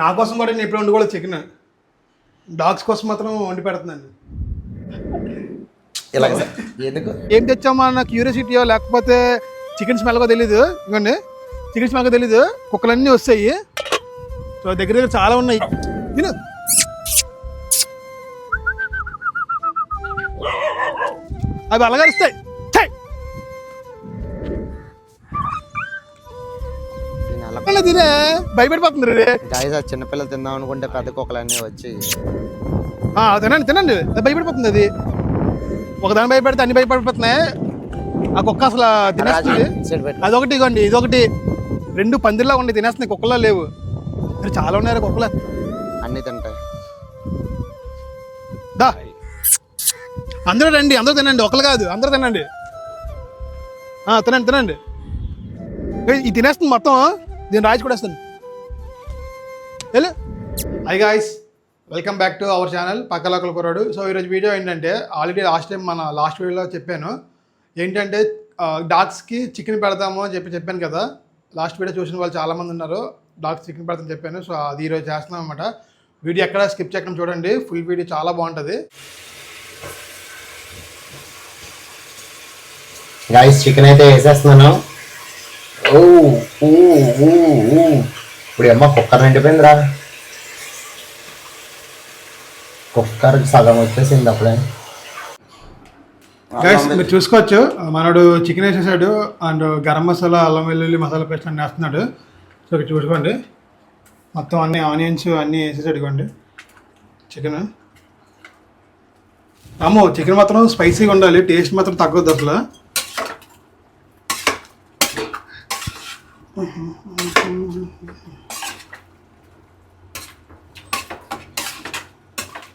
నా కోసం కూడా నేను ఎప్పుడు వండుకోలేదు చికెన్. డాగ్స్ కోసం మాత్రం వండి పెడుతున్నాను. ఎందుకు ఏం తెచ్చామా అన్న క్యూరియాసిటీయో లేకపోతే చికెన్ స్మెల్గా తెలీదు. ఇంకోండి చికెన్ స్మెల్గా తెలీదు, కుక్కలన్నీ వస్తాయి. సో దగ్గర దగ్గర చాలా ఉన్నాయి. తిను. అవి అలగరుస్తాయి. తినే భయపడిపోతుంది రే. చిన్నపిల్లలు తిందాం అనుకుంటే పెద్ద కుక్కలన్నీ వచ్చి తినండి తినండి, భయపడిపోతుంది అది. ఒకదాని భయపడితే అన్ని భయపడిపోతున్నాయి. ఆ కుక్క అసలు తినేస్తుంది. అదొకటి ఇగోండి, ఇదొకటి. 2 పందిర్లా ఉండి తినేస్తున్నాయి, కుక్కలా లేవు. చాలా ఉన్నాయి కుక్కలు, అన్ని తింటాయి. దా అందరూ రండి, అందరూ తినండి, ఒకరు కాదు అందరూ తినండి. తినండి తినండి. ఇది తినేస్తుంది మొత్తం. దీన్ని రాజు కూడా వేస్తాను. Hello hi guys, welcome back to our channel పక్కలోకల కుర్రాడు. సో ఈరోజు వీడియో ఏంటంటే, ఆల్రెడీ లాస్ట్ టైం మన లాస్ట్ వీడియోలో చెప్పాను ఏంటంటే డాగ్స్కి చికెన్ పెడతాము అని చెప్పాను కదా. లాస్ట్ వీడియో చూసిన వాళ్ళు చాలామంది ఉన్నారు. డాగ్స్ చికెన్ పెడతామని చెప్పాను. సో అది ఈరోజు చేస్తున్నాం అనమాట. వీడియో ఎక్కడ స్కిప్ చేయకుండా చూడండి, ఫుల్ వీడియో చాలా బాగుంటుంది. గాయ్స్ చికెన్ అయితే వేసేస్తున్నాను. ఇప్పుడు అమ్మ కుక్కర్ నిండిపోయిందిరా. కుక్కర్ సగం వచ్చేసింది అప్పుడే. గైస్ మీరు చూసుకోవచ్చు, మనోడు చికెన్ వేసేసాడు అండ్ గరం మసాలా, అల్లం వెల్లుల్లి మసాలా పేస్ట్ అన్నీ వేస్తున్నాడు. సో ఇక్కడ చూసుకోండి, మొత్తం అన్ని ఆనియన్స్ అన్నీ వేసేసాడు. ఇవ్వండి చికెన్. అమ్మో చికెన్ మాత్రం స్పైసీగా ఉండాలి, టేస్ట్ మాత్రం తగ్గొద్దు అసలు.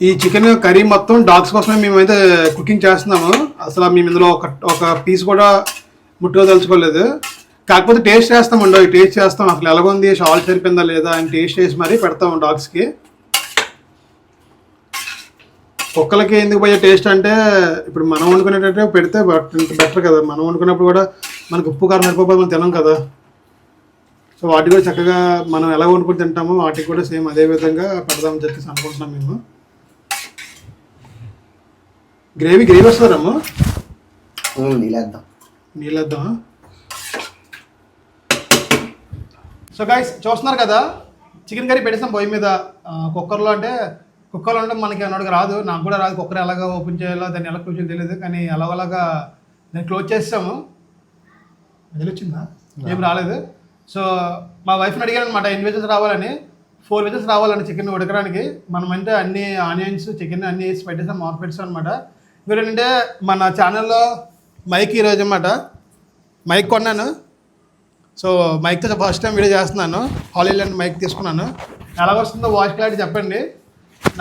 ఈ చికెన్ కర్రీ మొత్తం డాగ్స్ కోసమే మేమైతే కుకింగ్ చేస్తున్నాము. అసలు మేము ఇందులో ఒక పీస్ కూడా ముట్టుకోదలుచుకోలేదు. కాకపోతే టేస్ట్ చేస్తామండి, టేస్ట్ చేస్తాం అసలు ఎలాగొంది, సాల్ట్ సరిపోయిందా లేదా అని టేస్ట్ చేసి మరీ పెడతాము డాగ్స్కి. కుక్కలకి ఎందుకు పోయే టేస్ట్ అంటే, ఇప్పుడు మనం వండుకునేటట్టే పెడితే బెటర్ కదా. మనం వండుకున్నప్పుడు కూడా మనకు ఉప్పు కారం సరిపోతే మనం తినం కదా. సో వాటికి కూడా చక్కగా మనం ఎలా వండుకుని తింటామో వాటికి కూడా సేమ్ అదే విధంగా పెడదామని చెప్పేసి అనుకుంటున్నాం మేము. గ్రేవీ వస్తుందమ్మా, నీళ్ళేద్దాం. సో గైస్ చూస్తున్నారు కదా, చికెన్ కర్రీ పెట్టేస్తాం పొయ్యి మీద. కుక్కర్లో అంటే కుక్కర్లో అంటే మనకి అన్నోడికి రాదు, నాకు కూడా రాదు. కుక్కర్ ఎలాగ ఓపెన్ చేయాలో, దాన్ని ఎలా క్లోజ్ చేయాలో తెలియదు. కానీ అలాగలాగా దాన్ని క్లోజ్ చేస్తాము. అది వచ్చిందా? ఏం రాలేదు. సో మా వైఫ్ని అడిగాను అనమాట, ఎన్ని వెజెస్ రావాలని. 4 వెజెస్ రావాలని చికెన్ ఉడకడానికి. మనం అంటే అన్ని ఆనియన్స్ చికెన్ అన్నీ వేసి పెట్టేసాం, మాకు పెట్టాం అనమాట. మీరు ఏంటంటే మన ఛానల్లో మైక్ ఈరోజు అనమాట మైక్ కొన్నాను. సో మైక్తో ఫస్ట్ టైం వీడియో చేస్తున్నాను. హాలీలాండ్ మైక్ తీసుకున్నాను. ఎలా వస్తుందో వాయిస్ క్లారిటీ చెప్పండి.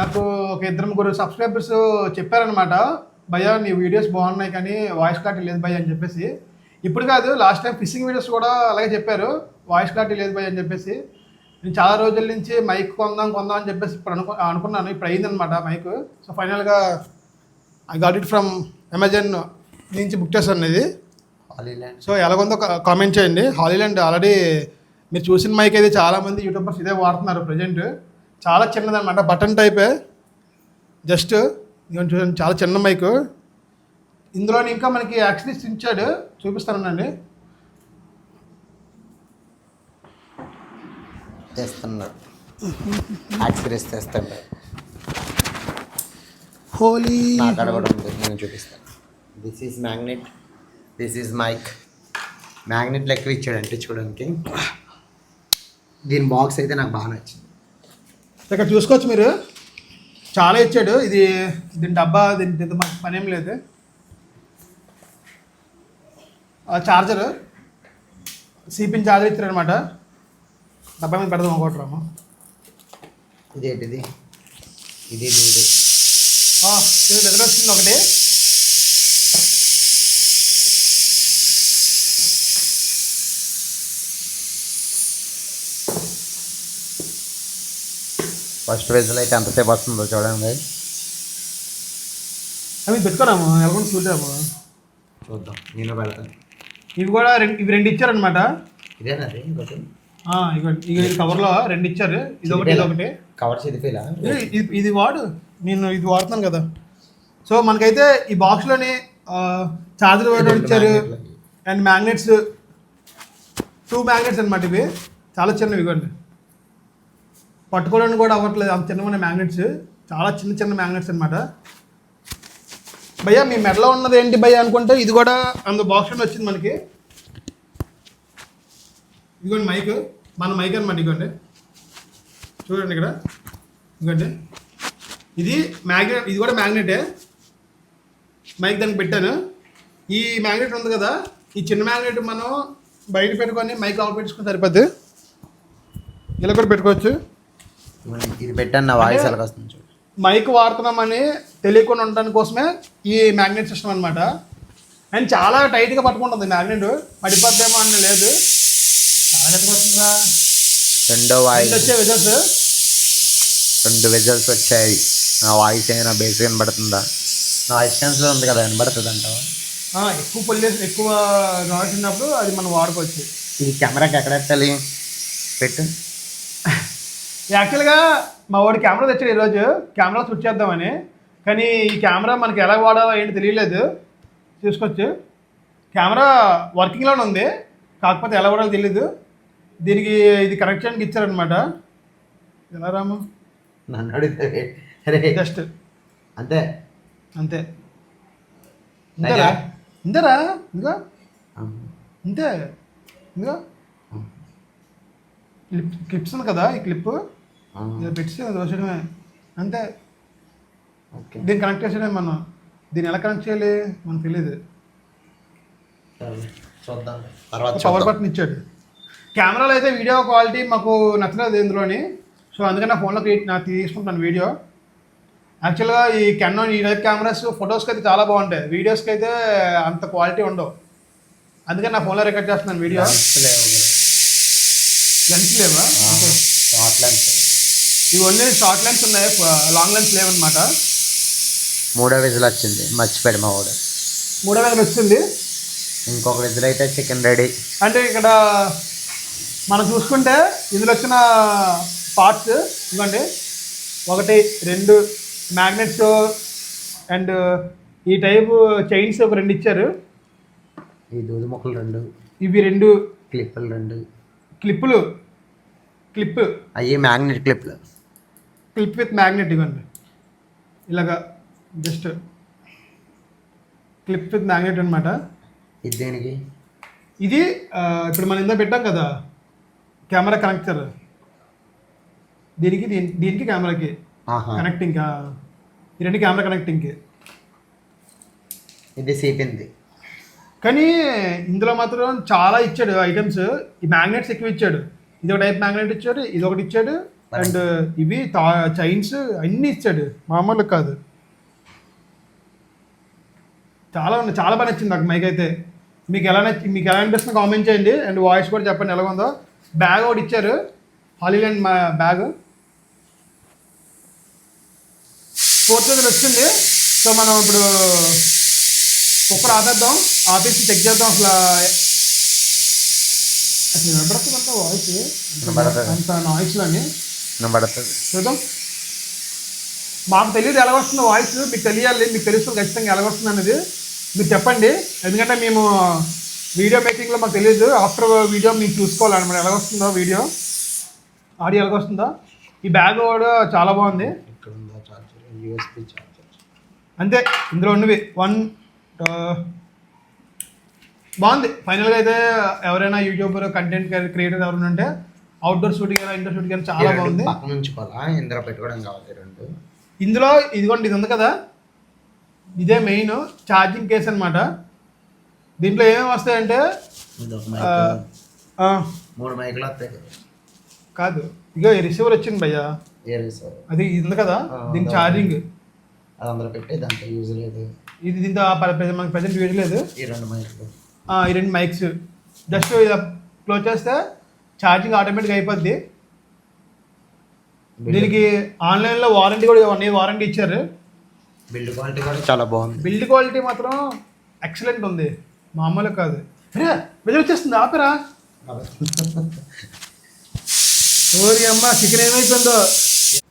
నాకు ఒక 2-3 సబ్స్క్రైబర్స్ చెప్పారనమాట, భయ్యా నీ వీడియోస్ బాగున్నాయి కానీ వాయిస్ క్లారిటీ లేదు భయ్య అని చెప్పేసి. ఇప్పుడు కాదు, లాస్ట్ టైం ఫిషింగ్ వీడియోస్ కూడా అలాగే చెప్పారు, వాయిస్ క్లారిటీ లేదు భయ్య అని చెప్పేసి. నేను చాలా రోజుల నుంచి మైక్ కొందాం అని చెప్పేసి ఇప్పుడు అనుకున్నాను. ఇప్పుడు అయిందనమాట మైక్. సో ఫైనల్గా I got it from Amazon నుంచి బుక్ చేశాను ఇది. హాలీలాండ్. సో ఎలాగొందో కామెంట్ చేయండి. హాలీలాండ్ ఆల్రెడీ మీరు చూసిన మైక్ అయితే చాలామంది యూట్యూబర్స్ ఇదే వాడుతున్నారు ప్రజెంట్. చాలా చిన్నదనమాట, బటన్ టైపే. జస్ట్ చూడండి, చాలా చిన్న మైక్. ఇందులో ఇంకా మనకి యాక్సరీస్ ఇచ్చాడు, చూపిస్తానండి. హోలీ నేను చూపిస్తాను. This is magnet, this is mike. మ్యాగ్నెట్లు ఎక్కువ ఇచ్చాడు అంటించుకోవడానికి. దీని బాక్స్ అయితే నాకు బాగా నచ్చింది. ఇక్కడ చూసుకోవచ్చు మీరు, చాలా ఇచ్చాడు. దీని డబ్బా, దీని పని ఏం లేదు. చార్జర్, సిపిన్ చార్జర్ ఇచ్చారు అనమాట. డబ్బా మీద పెడదాం ఒకటి రాము. ఇదేంటిది? ఇది వచ్చింది ఒకటి. ఫస్ట్ వెజ్లో అయితే ఎంతసేపు వస్తుందో చూడండి. అవి పెట్టుకోరాము, ఎలాగొండ చూద్దాము, చూద్దాం. నేను పెడతాను. ఇవి కూడా ఇవి 2 ఇచ్చారనమాట. ఇదేనది ఇగోండి ఇది కవర్లో 2 ఇచ్చారు, ఇది ఒకటి. కవర్ చెదిపోయిలా ఇది వాడు, నేను ఇది వాడుతున్నాను కదా. సో మనకైతే ఈ బాక్స్లోని చార్జర్ కూడా ఇచ్చారు అండ్ మ్యాగ్నెట్స్, 2 మ్యాగ్నెట్స్ అనమాట. ఇవి చాలా చిన్నవి, ఇవ్వండి. పట్టుకోవడానికి కూడా అవ్వట్లేదు, అంత చిన్నమైన మ్యాగ్నెట్స్, చాలా చిన్న మ్యాగ్నెట్స్ అనమాట. భయ్యా మీ మెడలో ఉన్నది ఏంటి భయ్యా అనుకుంటే ఇది కూడా అందు బాక్స్లోనే వచ్చింది మనకి. ఇదిగోండి మైక్, మన మైక్ అనమాట. ఇదిగోండి చూడండి ఇక్కడ, ఇదిగోండి ఇది మ్యాగ్నెట్, ఇది కూడా మ్యాగ్నెటే. మైక్ దానికి పెట్టాను. ఈ మ్యాగ్నెట్ ఉంది కదా, ఈ చిన్న మ్యాగ్నెట్ మనం బయట పెట్టుకొని మైక్ ఆఫ్ పెట్టుకుని సరిపోద్ది. ఇలా కూడా పెట్టుకోవచ్చు. ఇది పెట్టాను, నా వాయిస్ అలాగ వస్తుంది చూడు. మైక్ వాడుతున్నామని తెలియకుండా ఉండడానికి కోసమే ఈ మ్యాగ్నెట్ సిస్టమ్ అనమాట. అండ్ చాలా టైట్గా పట్టుకుంటుంది మ్యాగ్నెట్, పడిపోద్దేమో అని లేదు, చాలా గట్టిగా వస్తుందా. రెండో వాయిస్ వచ్చే విజల్స్, 2 విజల్స్ వచ్చాయి. నా వాయిస్ ఏమైనా బేస్ వినబడుతుందా? నా వాయిస్ క్యాన్సిల్ ఉంది కదా, వినబడుతుంది అంటావా? ఎక్కువ పొల్యూషన్, ఎక్కువ నాయిస్ ఉన్నప్పుడు అది మనం వాడుకోవచ్చు. ఈ కెమెరాకి ఎక్కడ పెట్టాలి? పెట్టు. యాక్చువల్గా మా వాడు కెమెరా తెచ్చాడు ఈరోజు, కెమెరా స్విచ్ చేద్దామని. కానీ ఈ కెమెరా మనకి ఎలా వాడాలో ఏంటి తెలియలేదు. చూసుకోవచ్చు, కెమెరా వర్కింగ్లోనే ఉంది, కాకపోతే ఎలా వాడాలో తెలీదు. దీనికి ఇది కనెక్షన్కి ఇచ్చారనమాట. ఎలా రాము నన్ను అడిగితే జస్ట్ అంతే అంతే ఇంతేరా, ఇంతేరా, ఇంకా ఇంతే. ఇంకా క్లిప్స్ ఉంది కదా, ఈ క్లిప్ పెట్టి దోషడమే అంతే. దీన్ని కనెక్ట్ చేసేయడమే మనం. దీన్ని ఎలా కనెక్ట్ చేయాలి మనకు తెలియదు. చూద్దాం, పవర్ బటన్ ఇచ్చాడు. కెమెరాలో అయితే వీడియో క్వాలిటీ మాకు నచ్చలేదు ఇందులోని. సో అందుకని నా ఫోన్లో నాకు తీసుకుంటాను వీడియో. యాక్చువల్గా ఈ కెనాన్ ఈ టైప్ కెమెరాస్ ఫొటోస్కి అయితే చాలా బాగుంటాయి, వీడియోస్కి అయితే అంత క్వాలిటీ ఉండవు. అందుకని నా ఫోన్లో రికార్డ్ చేస్తున్నాను వీడియో. లెన్స్ లేవా? షార్ట్ లెన్స్, ఇవి ఓన్లీ షార్ట్ లెన్స్ ఉన్నాయి, లాంగ్ లెన్స్ లేవన్నమాట. 3వ విజిల్ వచ్చింది, మర్చిపోయాడు మా వాడు. 3వ విజిల్ వచ్చింది. ఇంకొక విజిల్ అయితే చికెన్ రెడీ. అంటే ఇక్కడ మనం చూసుకుంటే ఇందులో వచ్చిన పార్ట్స్ ఇవ్వండి, 1 2 మ్యాగ్నెట్స్ అండ్ ఈ టైపు చైన్స్ ఒక 2 ఇచ్చారు. ఈ దూది మొక్కలు 2, ఇవి 2 క్లిప్పులు 2, క్లిప్ అవి మ్యాగ్నెట్ క్లిప్లు, క్లిప్ విత్ మ్యాగ్నెట్. ఇవ్వండి ఇలాగా జస్ట్ క్లిప్ విత్ మ్యాగ్నెట్ అనమాట. ఇది దేనికి? ఇది ఇప్పుడు మనం ఇందా పెట్టాం కదా కెమెరా కనెక్టర్, దీనికి కెమెరాకి కనెక్టింగ్. ఈ 2 కెమెరా కనెక్టింగ్కి. ఇది సీపింది. కానీ ఇందులో మాత్రం చాలా ఇచ్చాడు ఐటమ్స్. ఈ మ్యాగ్నెట్స్ ఎక్కువ ఇచ్చాడు. ఇది ఒక టైప్ మ్యాగ్నెట్ ఇచ్చాడు, ఇది ఒకటి ఇచ్చాడు, అండ్ ఇవి చైన్స్ అన్నీ ఇచ్చాడు, మామూలు కాదు. చాలా ఉన్నాయి, చాలా బాగా నచ్చింది నాకు మైక్ అయితే. మీకు ఎలా అనిపిస్తుందో కామెంట్ చేయండి, అండ్ వాయిస్ కూడా చెప్పండి ఎలా ఉందో. బ్యాగ్ ఒకటి ఇచ్చారు, హాలీలాండ్ బ్యాగ్. 4th విజిల్ వచ్చింది. సో మనం ఇప్పుడు కుక్కర్ ఆపేద్దాం, ఆపేసి చెక్ చేద్దాం అసలు వినబడుతుందంట వాయిస్, అంత నాయిస్లోని వినబడుతుంది. చూద్దాం. మాకు తెలియదు ఎలా వస్తుందో వాయిస్, మీకు తెలియాలి, మీకు తెలుస్తుంది ఖచ్చితంగా ఎలా వస్తుంది అనేది మీరు చెప్పండి. ఎందుకంటే మేము వీడియో మేకింగ్లో మాకు తెలియదు, ఆఫ్టర్ వీడియో మీకు చూసుకోవాలన్నమాట ఎలా వస్తుందో వీడియో, ఆడియో ఎలా వస్తుందో. ఈ బ్యాగ్ కూడా చాలా బాగుంది. యూఎస్బీ చార్జర్ అంతే, ఇందులో ఉన్నవి 1 బాగుంది. ఫైనల్గా అయితే ఎవరైనా యూట్యూబర్ కంటెంట్ క్రియేటర్ ఎవరైనా ఉంటే అవుట్డోర్ షూటింగ్ అయినా ఇండోర్ షూటింగ్ అయినా చాలా బాగుంది. పక్కన ఉంచుకోవాలా, ఇందులో పెట్టుకోవడం కావాలి 2. ఇందులో ఇదిగోండి, ఇది ఉంది కదా, ఇదే మెయిన్ ఛార్జింగ్ కేస్ అనమాట. దీంట్లో ఏమేమి వస్తాయంటే 3 మైకులు వస్తాయి కాదు, ఇగో రిసీవర్ వచ్చింది భయ్యా, అది ఉంది కదా, దీనికి ఛార్జింగ్ అది అందులో పెట్టి దాంట్లో యూజ్ లేదు. ఇది దీంతో మనకి ప్రజెంట్ యూజ్ లేదు. ఈ 2 మైకులు, ఈ 2 మైక్స్ జస్ట్ ఇలా క్లోజ్ చేస్తే ఛార్జింగ్ ఆటోమేటిక్గా అయిపోద్ది. దీనికి ఆన్లైన్లో వారంటీ కూడా 1 year వారంటీ ఇచ్చారు. బిల్డ్ క్వాలిటీ కూడా చాలా బాగుంది. బిల్డ్ క్వాలిటీ మాత్రం ఎక్సలెంట్ ఉంది, మామూలు కాదు. అరే విజయ్ వచ్చేస్తుంది, ఆపరా. ఓరి అమ్మ చికెన్ ఏమైపోయిందో.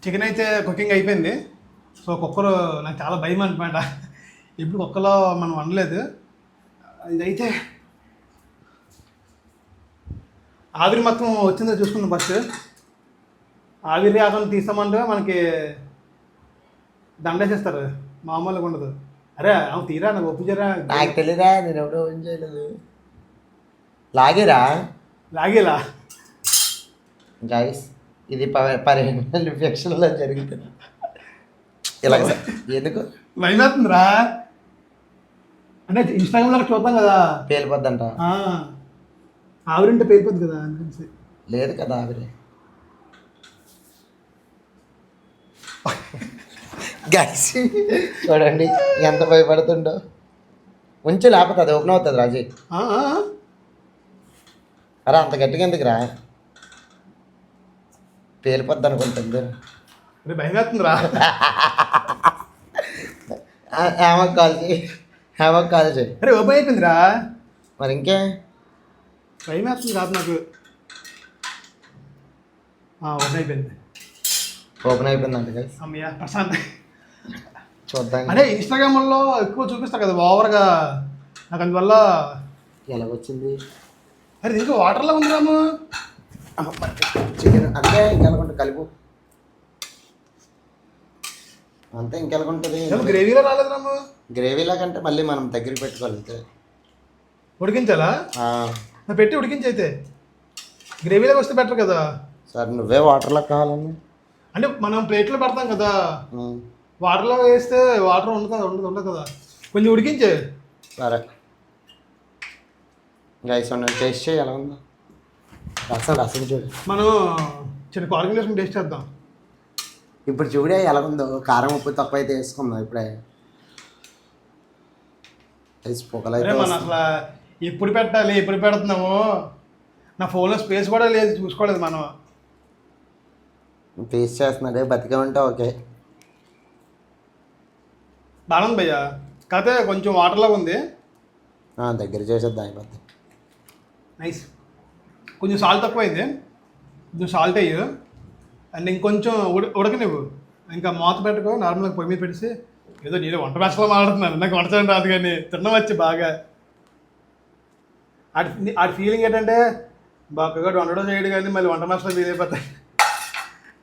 చికెన్ అయితే కుకింగ్ అయిపోయింది. సో కుక్కర్ నాకు చాలా భయం అనమాట. ఇప్పుడు కుక్కలో మనం వండలేదు. ఇదైతే ఆవిరి మొత్తం వచ్చిందో చూసుకుందాం ఫస్ట్. ఆవిరి ఆకలి తీస్తామంటే మనకి దండేసేస్తారు, మామూలుగా ఉండదు. అరే అవును తీరా నాకు ఒప్పించారా? నాకు తెలియదా, నేను ఎవడో ఏం చేయలేదు. లాగేరా లాగేలా గైస్, ఇది 15 నిమిషాల్లో జరుగుతుంది. ఇలా ఎందుకు భయమేస్తుందిరా అంటే ఇన్స్టాగ్రామ్లో చూద్దాం కదా, పేలిపోద్దంట. ఆవిరింటే పేలిపోద్ది కదా అనిపించి. లేదు కదా ఆవిరి. గైస్ చూడండి ఎంత భయపడుతుండో. ఉంచి లేకపోతే అది ఓపెన్ అవుతుంది రాజీ. అరే అంత గట్టిగా ఎందుకురా, పేలిపోద్ది అనుకుంటుంది. భయమేస్తుందిరా. హేమకు కాల్ చేయి, హేమకు కాల్ చేయి. అరే ఓపెన్ అయిపోయిందిరా. మరి ఇంకే భయమేస్తుంది కాదు నాకు. ఓపెన్ అయిపోయింది. ఓపెన్ అయిపోయిందంట గైస్. అమ్మయ్య ప్రశాంత్. చూద్దాం. అంటే ఇన్స్టాగ్రామ్లో ఎక్కువ చూపిస్తారు కదా ఓవర్గా, నాకు అందువల్ల. ఎలాగొచ్చింది? అరే ఇంకా వాటర్లో ఉంది రాము. చికెన్ అంతే ఇంకెలాగుంటుంది కలుపు, అంతే ఇంకెలాగుంటుంది. గ్రేవీలో రాలేదు రాము. గ్రేవీలా కంటే మళ్ళీ మనం దగ్గరికి పెట్టుకోవాలి అంతే. ఉడికించాలా? పెట్టి ఉడికించి అయితే గ్రేవీలోకి వస్తే బెటర్ కదా. సరే నువ్వే వాటర్లో కావాలని అంటే మనం ప్లేట్లో పెడతాం కదా, వాటర్లో వేస్తే వాటర్ ఉండదు కదా, కొంచెం ఉడికించే. సరే గైస్ టేస్ట్ చేయి ఎలా ఉందో. రసం చూడు. మనం చిన్న కాలిక్యులేషన్ టేస్ట్ చేద్దాం. ఇప్పుడు చూడే ఎలా ఉందో. కారం ఉప్పు తక్కువ అయితే వేసుకుందాం ఇప్పుడే. పొగలైతే మనం అసలు ఎప్పుడు పెట్టాలి, ఎప్పుడు పెడుతున్నాము, నా ఫోన్లో స్పేస్ కూడా లేదు, చూసుకోలేదు మనం. టేస్ట్ చేస్తున్నాడే బతికే ఉంటే ఓకే. బాగుంది భయ్య, కాకపోతే కొంచెం వాటర్లో ఉంది. దగ్గర చేసేద్దాం అయిపోద్ది. నైస్. కొంచెం సాల్ట్ తక్కువైంది, కొంచెం సాల్ట్ అయ్యు. అండ్ ఇంకొంచెం ఉడకనివ్వు. ఇంకా మూత పెట్టుకో, నార్మల్గా పొయ్యి మీద పెట్టేసి. ఏదో నేను వంట భాషలో మాట్లాడుతున్నాను, నాకు వంట చేయడం రాదు, కానీ తినడం వచ్చి బాగా. ఆడి ఫీలింగ్ ఏంటంటే బాగా వండడం చేయడు కానీ మళ్ళీ వంట భాషలో ఫీల్ అయిపోతాయి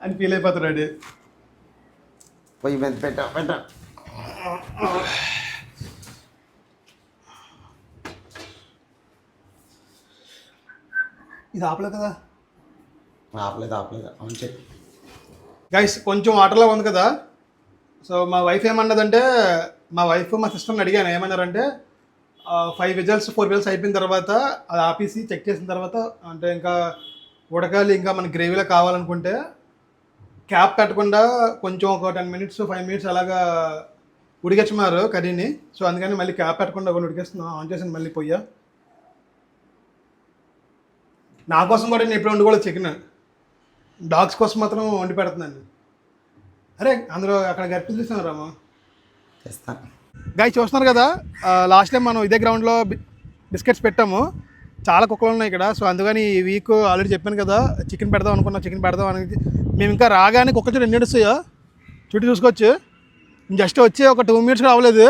అని ఫీల్ అయిపోతాడు. పొయ్యి మీద పెట్టా. ఇది ఆపలేదు కదా. ఆపలేదు అవును చెప్పి. గైస్ కొంచెం వాటర్లో ఉంది కదా. సో మా వైఫ్ ఏమన్నదంటే, మా సిస్టర్ని అడిగాను, ఏమన్నారంటే 5 విజిల్స్ 4 విజిల్స్ అయిపోయిన తర్వాత అది ఆపేసి చెక్ చేసిన తర్వాత, అంటే ఇంకా ఉడకాలి, ఇంకా మనకి గ్రేవీలో కావాలనుకుంటే క్యాప్ పెట్టకుండా కొంచెం ఒక 10 మినిట్స్ 5 మినిట్స్ అలాగా ఉడికించమారు కర్రీని. సో అందుకని మళ్ళీ క్యాప్ పెట్టకుండా ఒకటి ఉడికేస్తున్నాం. ఆన్ చేసాను మళ్ళీ పొయ్య. నా కోసం కూడా నేను ఎప్పుడు వండుకోలేదు చికెన్, డాగ్స్ కోసం మాత్రం వండి పెడుతున్నాను. అరే అందులో అక్కడ గరిటెలు తీస్తాను రామా. గాయస్ చూస్తున్నారు కదా, లాస్ట్ టైం మనం ఇదే గ్రౌండ్లో బిస్కెట్స్ పెట్టాము. చాలా కుక్కలు ఉన్నాయి ఇక్కడ. సో అందుకని ఈ వీక్ ఆల్రెడీ చెప్పాను కదా, చికెన్ పెడదాం అనుకున్నాం, చికెన్ పెడదాం అనేది. మేము ఇంకా రాగానే కుక్కలు చూడు ఎన్ని వస్తాయో, చుట్టూ చూసుకోవచ్చు. జస్ట్ వచ్చి ఒక 2 మినిట్స్ రావలేదు,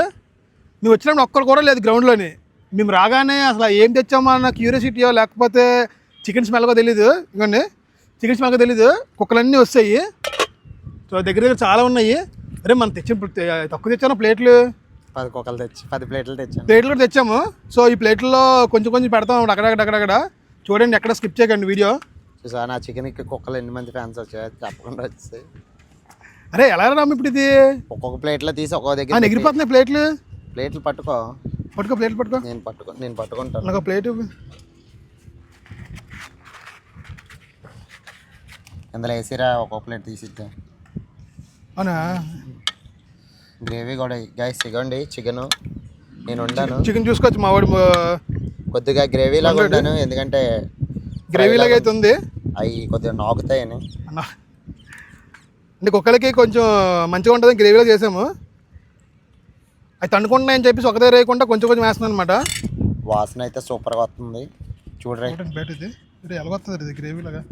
నువ్వు వచ్చినప్పుడు ఒక్కరు కూడా లేదు గ్రౌండ్లోని. మేము రాగానే అసలు ఏం తెచ్చామో అన్న క్యూరియాసిటీయో లేకపోతే చికెన్ స్మెల్గా తెలీదు. ఇంకోండి చికెన్ స్మెల్గా తెలీదు, కుక్కలన్నీ వస్తాయి. సో దగ్గర చాలా ఉన్నాయి. అరే మనం తక్కువ తెచ్చాను ప్లేట్లు, 10 కుక్కలు తెచ్చి 10 ప్లేట్లు కూడా తెచ్చాము. సో ఈ ప్లేట్లలో కొంచెం కొంచెం పెడతాం అక్కడక్కడ. చూడండి ఎక్కడ స్కిప్ చేయకండి వీడియో. చూసా నా చికెన్కి కుక్కలు ఎన్ని మంది ఫ్యాన్స్ వచ్చాయి తప్పకుండా వచ్చేసాయి. అరే ఎలా రాము ఇప్పుడు ఇది ఒక్కొక్క ప్లేట్లో తీసి ఒక్కొక్క దగ్గర ఎగిరిపోతున్నాయి ప్లేట్లు పట్టుకో ప్లేట్లు పట్టుకో. నేను పట్టుకుంటాను. నాకు ప్లేట్ ఇందులో వేసిరా, ఒక్కొక్క ప్లేట్ తీసిద్దాం. అవునా? గ్రేవీ కూడా గైస్ ఇవ్వండి. చికెన్ నేను వండాను. చికెన్ చూసుకోవచ్చు మా వాడు కొద్దిగా గ్రేవీలాగా వండాను, ఎందుకంటే గ్రేవీలాగా అయితే ఉంది. అవి కొద్దిగా నాకుతాయని. అంటే కుక్కలకి కొంచెం మంచిగా ఉంటుంది గ్రేవీలో చేసాము. అవి తండుకుంటున్నాయని చెప్పేసి ఒక దగ్గర వేయకుండా కొంచెం కొంచెం వేస్తున్నాను అనమాట. వాసన అయితే సూపర్గా వస్తుంది. చూడరా బయట ఇది ఎలా వస్తుంది ఇది గ్రేవీలాగా.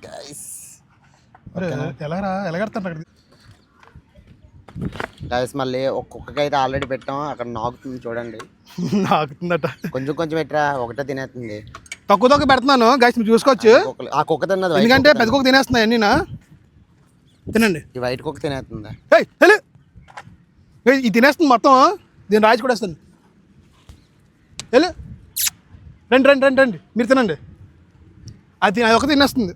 గైస్ ఎలాగడతాను అక్కడ గైస్ మళ్ళీ ఒక్కొక్కకి అయితే ఆల్రెడీ పెట్టాం అక్కడ నాకుతుంది చూడండి. నాకుతుందట. కొంచెం కొంచెం పెట్టరా, ఒకటే తినేస్తుంది. తక్కువ తక్కువ పెడుతున్నాను గైస్, మీరు చూసుకోవచ్చు. ఆ కుక్క తిన్నది, ఎందుకంటే పెద్ద కుక్క తినేస్తున్నాయి అన్నీనా. తినండి. ఈ వైట్ కుక్క తినేస్తుందా? ఇది తినేస్తుంది మొత్తం. దీన్ని రాజు కూడా వేస్తాను. వెళ్ళు, రండి రండి రండి రండి, మీరు తినండి. అది ఒక తినేస్తుంది.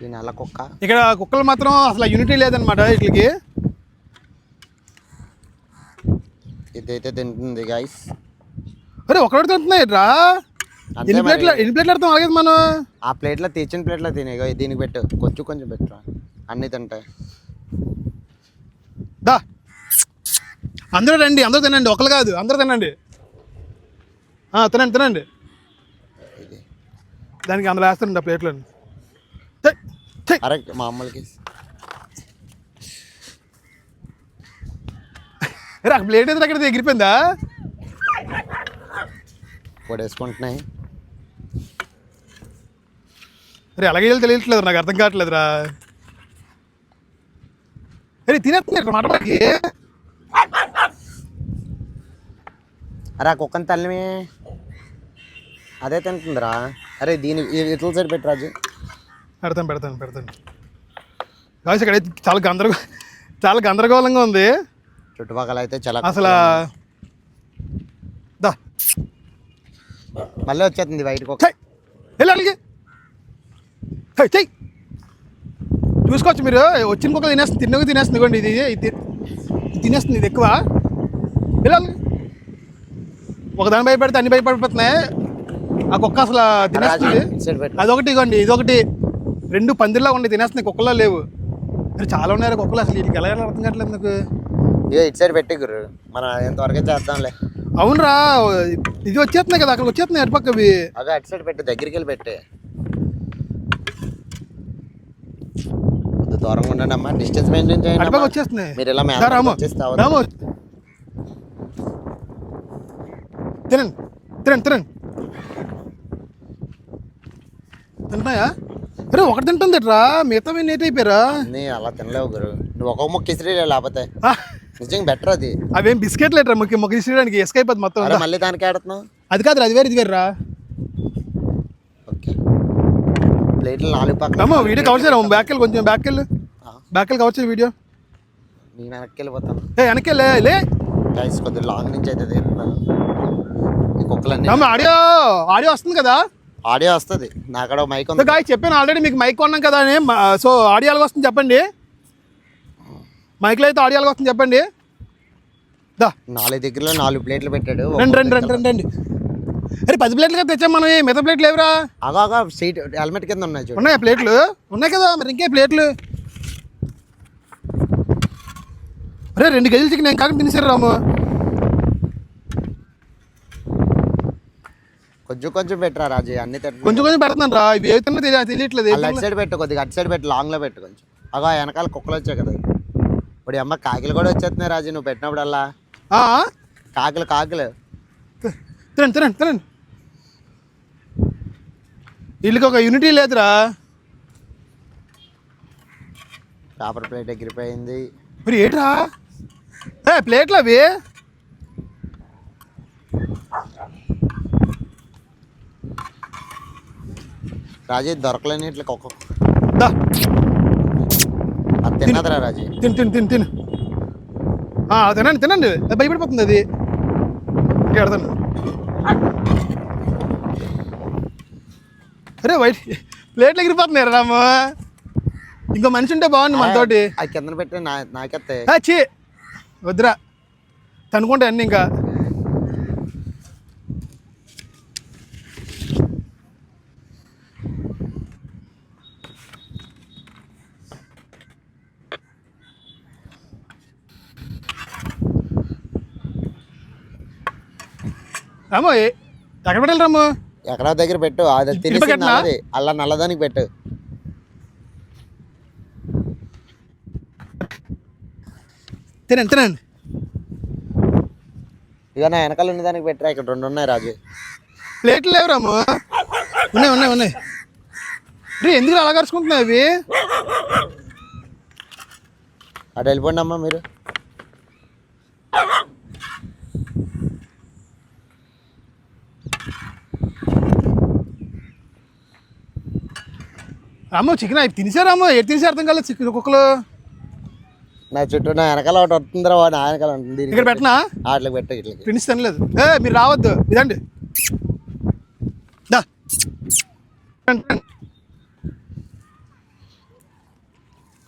ఈ నల్ల కుక్క ఇక్కడ కుక్కలు మాత్రం అసలు యూనిటీ లేదనమాట వీటికి. ఇదైతే తింటుంది గైస్. అరే ఒకటి తింటున్నాయి రా. ఎన్ని ప్లేట్లు పెడతాం అలాగే మనం. ఆ ప్లేట్లో తెచ్చిన ప్లేట్లో తినే, దీనికి పెట్టు, కొంచెం కొంచెం పెట్టురా, అన్నీ తింటాయి. దా అందరూ రండి, అందరూ తినండి, ఒకరు కాదు అందరూ తినండి. తినండి తినండి. దానికి అందులో వేస్తానండి ఆ ప్లేట్లో. అరే మామూలుకి అరే ఆ ప్లేట్ ఎదురు అక్కడ ఎగిరిపోయిందా? పొడేసుకుంటున్నాయి. అరే అలాగే తెలియట్లేదు, నాకు అర్థం కావట్లేదురా. అరే తినేస్తున్నారు మాటకి. అరే ఆ కుక్కని తల్లిమే అదే తింటుందిరా. అరే దీని ఇట్ల సైడ్ పెట్టి రాజు. పెడతాను పెడతాను పెడతాను. కాదు ఇక్కడ చాలా గందరగోళంగా ఉంది చుట్టుపక్కల అయితే చాలా అసలు. దా మళ్ళీ వచ్చేస్తుంది వైట్ కుక్క. వెళ్ళి చెయ్యి చూసుకోవచ్చు మీరు. వచ్చిన కుక్క తినేస్తుంది, తిన్నగా తినేస్తుంది. ఇవ్వండి ఇది తినేస్తుంది, ఇది ఎక్కువ. వెళ్ళాలి ఒక దాని భయపడితే అన్ని భయపడిపోతున్నాయి. ఆ కుక్క అసలు తినేస్తుంది. అదొకటి ఇవ్వండి, ఇదొకటి. రెండు పందిర్లా ఉండి తినేస్తున్నాయి, కుక్కలా లేవు. మరి చాలా ఉన్నాయి కుక్కలు, అసలు వీటికి ఎలా అర్థం కావట్లేదు నాకు. ఇటు సైడ్ పెట్టి గురు, మనం ఎంతవరకు చేద్దాంలే. అవునరా, ఇది వచ్చేస్తున్నాయి కదా, అక్కడ వచ్చేస్తున్నాయి అటుపక్క అవి. అదే అటు సైడ్ పెట్టి, దగ్గరికి వెళ్ళి పెట్టి. దూరంగా ఉండండి అమ్మా, డిస్టెన్స్ మెయింటైన్ చేయండి. అటుపక్క వచ్చేస్తున్నాయి. మీరు ఇలా తినండి తినండి తినండి. తింటున్నాయా? అరే ఒకటి తింటుంది రా, మిగతా నేట్ అయిపోయారా? అలా తినలేవు గురు, నువ్వు ఒక్కొక్క మొక్క ఇసిరి లేకపోతే నిజంగా బెటర్. అది అవేం బిస్కెట్ లేటరా మొక్క ఇసిరడానికి, ఎస్క్ అయిపోద్ది మొత్తం. మళ్ళీ దానికి ఆడుతున్నావు. అది కాదు, అది వేరు ఇది వేరురా. ఓకే ప్లేట్లు 4 పక్కన వీడియో కవర్ చేయరా? బ్యాక్ కొంచెం బ్యాక్ కవర్ చేయ వీడియో. నేను వెనక్కి వెళ్ళిపోతాను. వెనక్కి లే గైస్, కొద్దిగా లాంగ్ నుంచి అయితే తీరుతున్నాను. ఈ కుక్కలన్నీ ఆడియో వస్తుంది కదా? ఆడియో వస్తుంది, నాకడ మైక్ ఉంది. గాయస్ చెప్పాను ఆల్రెడీ మీకు, మైక్ కొన్నాం కదా అని. సో ఆడియోగా వస్తుంది చెప్పండి, మైక్లో అయితే ఆడియోగా వస్తుంది చెప్పండి. దా 4 దగ్గరలో 4 ప్లేట్లు పెట్టాడు. రండి రండి రండి రండి రండి. అరే 10 ప్లేట్లు కదా తెచ్చాం మనం, మిగతా ప్లేట్లు లేవురా? అగా సీట్ హెల్మెట్ కింద ఉన్నాయి చూడు. ఉన్నాయా ప్లేట్లు? ఉన్నాయి కదా, మరి ఇంకే ప్లేట్లు. అరే 2 కేజీలు చికెన్ ఏం కాకుండా తినేసారు రాము. కొంచెం కొంచెం పెట్టరా రాజు, అన్ని కొంచెం కొంచెం పెడుతున్నాను రా. ఇవి ఏ తిన్నా తెలియట్లేదు. అటు సైడ్ పెట్టు, కొద్దిగా అటు సైడ్ పెట్టు, లాంగ్లో పెట్టు కొంచెం. అగా వెనకాల కుక్కలు వచ్చాయి కదా ఇప్పుడు. అమ్మ కాకిలు కూడా వచ్చేస్తున్నాయి రాజు నువ్వు పెట్టినప్పుడల్లా. కాకులు తినండి తినండి తినండి. వీళ్ళకి ఒక యూనిటీ లేదురా. పేపర్ ప్లేట్ ఎగిరిపోయింది. మరి ఏట్రా ప్లేట్లు అవి? రాజీ దొరకలేని ఇట్లా ఒక్కొక్క అది తిన్నదిరా రాజీ. తిను తిను తిను తిను. తినండి తినండి, భయపడిపోతుంది అది. ఎడతాను. అరే వైట్ ప్లేట్లు ఎగిరిపోతున్నాయి రాము. ఇంకో మనిషి ఉంటే బాగుంది మనతోటి. అది కింద పెట్టి నాకెత్తే చీ వద్దురా, తనుకుంటా అన్నీ ఇంకా. రాము ఎక్కడ పెట్టాలి రాము? ఎక్కడో దగ్గర పెట్టు, అది తినేసి అలా నల్లదానికి పెట్టు. తినండి తినండి. ఇక నా వెనకాల ఉన్నదానికి పెట్టరా, ఇక్కడ 2 ఉన్నాయి రాజు. ప్లేట్లు లేవు రాము. ఉన్నాయి ఉన్నాయి ఉన్నాయి. రే ఎందుకు అలా కరుచుకుంటున్నాయి అవి? అటు వెళ్ళిపోండి అమ్మా మీరు. రాము చికెన్ అవి తినేసారాము, ఏది తినేసి అర్థం కాలేదు చికెన్ కుక్కలు. నా చుట్టూ నా వెనకాల ఒకటి వస్తుందిరా, నా వెనకాల ఉంటుంది. ఇక్కడ పెట్టనా? వాటికి పెట్ట ఇట్లకి. ఫ్రెండ్స్ తినలేదు. మీరు రావద్దు ఇదండి.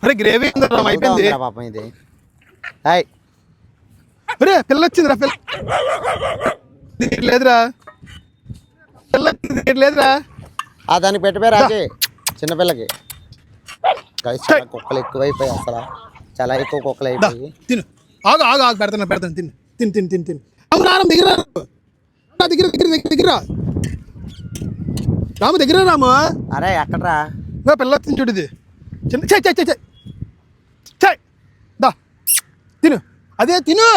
అరే గ్రేవీ అయిపోయింది పాపం ఇది. హాయ్ అరే పిల్ల వచ్చిందిరా, పిల్ల లేదురా, పిల్ల లేదురా. దానికి పెట్టిపోయి రాజే చిన్నపిల్లకి. చాలా కుక్కలు ఎక్కువైపోయి అసలు, చాలా ఎక్కువ కుక్కలు అయిపోయి. తిను ఆగు ఆగు ఆగు, పెడతాను పెడతాను, తిను తిను తిను తిను తిను. రాము రాము దగ్గర దగ్గర దగ్గర దగ్గర రాము దగ్గర రాము. అరే ఎక్కడరా పిల్ల వచ్చింది చూడు, ఇది చిన్న చే చే చే చే దా తిను, అదే తిను,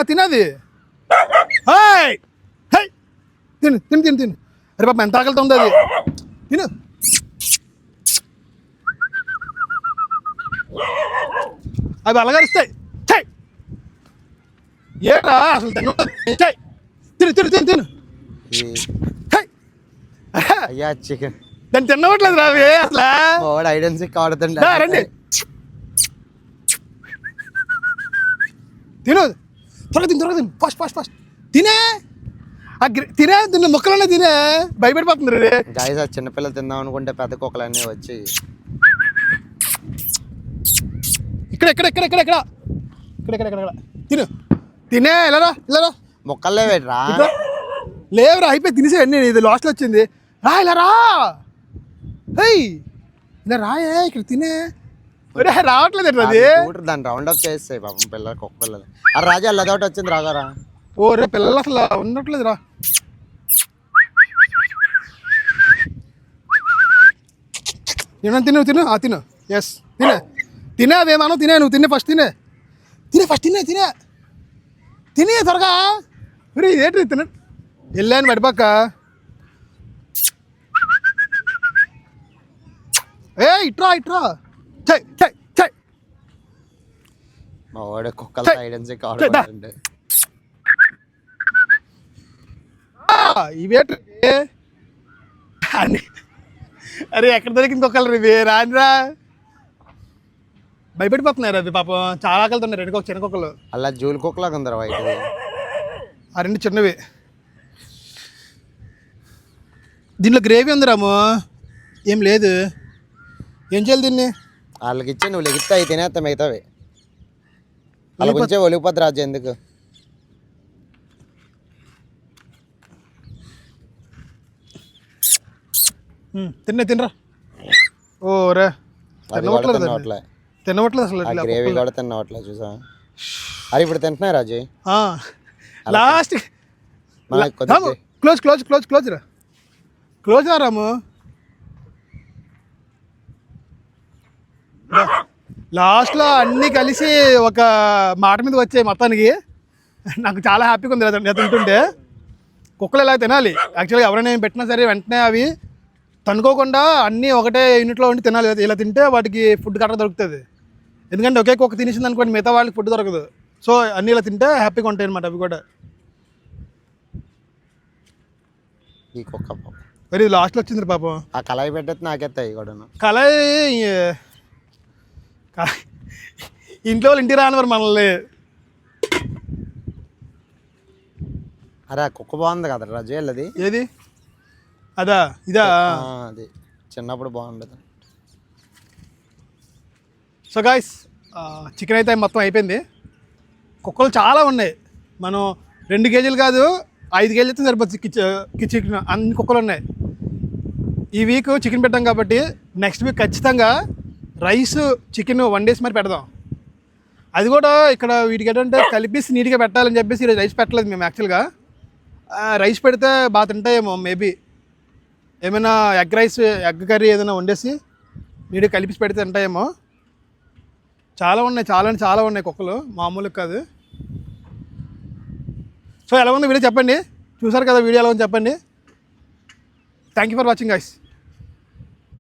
తినది. హాయ్ హై తిను తిను తిను తిను. అరే పాప ఎంత ఆకలితో ఉంది అది, తిను. అవి అలగరుస్తాయి. చెయ్ ఏరా అసలు చెయ్ తిను తిను తిను తిను. అయ్యా చికెన్ దాన్ని తినవట్లేదు రావే అసలు. ఐడెన్సిక్ ఆడుతుండే. రండి తిను, త్వరగా తిను త్వరగా తిను, ఫాస్ట్ ఫాస్ట్ ఫాస్ట్ తినే. తినే తిన్న ముక్కలనే తినే, భయపడిపోతుంది రే. గాయస్ ఆ చిన్నపిల్లలు తిందాం అనుకుంటే పెద్ద కుక్కలన్నీ వచ్చి ఇక్కడ ఇక్కడ ఇక్కడ ఇక్కడ ఇక్కడ ఇక్కడ ఇక్కడ ఇక్కడ తిను తినే. ఇలారా ఇలారా, ముక్కల్లే పెట్టరా. లేవురా అయిపోయి తినేసే అన్నీ, ఇది లాస్ట్లో వచ్చింది. రా ఇలా రా, హై ఇలా రాయే ఇక్కడ తినే. రావట్లేదు ఎట్లా అది, దాన్ని రౌండ్ అప్ చేస్తాయి పాపం పిల్లలు, కుక్క పిల్లలు. ఆ రాజా అల్లదోటి వచ్చింది రాగారా. ఓ రే పిల్లలు అసలు ఉండట్లేదు రా. ఏమన్నా తిను తిను, తిను. ఎస్ తినే తినే, అవేమానో తినే, నువ్వు తినే ఫస్ట్ తినే, తినే ఫస్ట్ తినే తినే తినే త్వరగా. మరి ఏంటి తిన వెళ్ళాను పడిపోక. ఇట్రా ఇట్రా చై చై చై. మా వాడు కుక్కల ఐడెన్సిక్ ఆడుతుండే. ఇవేంటి అరే ఎక్కడ దొరికింది కుక్కలు ఇవి, రానిరా. భయపడిపోతున్నారు అవి పాపం, చాలా ఆకలితున్నాయి. రెండు చిన్న కుక్కలు అలా జూలు కుక్కలాగా ఉందరా వైట్. ఆ రెండు చిన్నవి. దీంట్లో గ్రేవీ ఉంది రాము, ఏం లేదు. ఏం చేయాలి దీన్ని? వాళ్ళకి ఇచ్చి నువ్వు లెగిస్తే అవి తినేస్తా మిగతావి. వాళ్ళ గురించే ఒలిగిపోద్ది రాజు ఎందుకు. తిన్నా తినరా. ఓ రే తినవట్లేదు తినవట్లేదు అసలు. గ్రేవీ కూడా తినవట్లేదు చూసా. అరే ఇప్పుడు తింటున్నాయి Raju. Last close close close close రా, క్లోజ్ రా రాము. లాస్ట్లో అన్నీ కలిసి ఒక మాట మీద వచ్చాయి మొత్తానికి. నాకు చాలా హ్యాపీగా ఉంది అది తింటుంటే. కుక్కలు ఇలా తినాలి యాక్చువల్గా, ఎవరైనా ఏం పెట్టినా సరే వెంటనే అవి తనుకోకుండా అన్నీ ఒకటే యూనిట్లో ఉండి తినాలి. ఇలా తింటే వాటికి ఫుడ్ కరెక్ట్గా దొరుకుతుంది. ఎందుకంటే ఒకే కుక్క తినేసింది అనుకోండి మిగతా వాళ్ళకి ఫుడ్ దొరకదు. సో అన్నీ ఇలా తింటే హ్యాపీగా ఉంటాయి అనమాట అవి కూడా. ఈ కుక్క మరి లాస్ట్లో వచ్చింది పాపం. ఆ కళాయి పెట్టేది నాకెత్తాయి కూడా. కళాయి ఇంట్లో వాళ్ళు ఇంటికి రాని మరి మనల్ని. అరే ఆ కుక్క బాగుంది కదా రాజు. అది ఏది అదా ఇదా? అది చిన్నప్పుడు బాగుండదు. సో గాయ్స్ చికెన్ అయితే మొత్తం అయిపోయింది. కుక్కలు చాలా ఉన్నాయి. మనం 2 కేజీలు కాదు 5 కేజీలు అయితే సరిపోతుంది చికెన్, అన్ని కుక్కలు ఉన్నాయి. ఈ వీక్ చికెన్ పెట్టాం కాబట్టి నెక్స్ట్ వీక్ ఖచ్చితంగా రైస్ చికెన్ వండేసి మరి పెడదాం. అది కూడా ఇక్కడ వీటికి ఏంటంటే కలిపేసి నీట్గా పెట్టాలని చెప్పేసి రైస్ పెట్టలేదు మేము యాక్చువల్గా. రైస్ పెడితే బాగా తింటాయేమో మేబీ. ఏమైనా ఎగ్ కర్రీ ఏదైనా వండేసి నీట్గా కలిపి పెడితే తింటాయేమో. చాలా ఉన్నాయి, చాలా ఉన్నాయి కుక్కలు, మామూలుగా కాదు. సో ఎలా ఉంది వీడియో చెప్పండి, చూసారు కదా వీడియో ఎలా ఉంది చెప్పండి. Thank you for watching guys.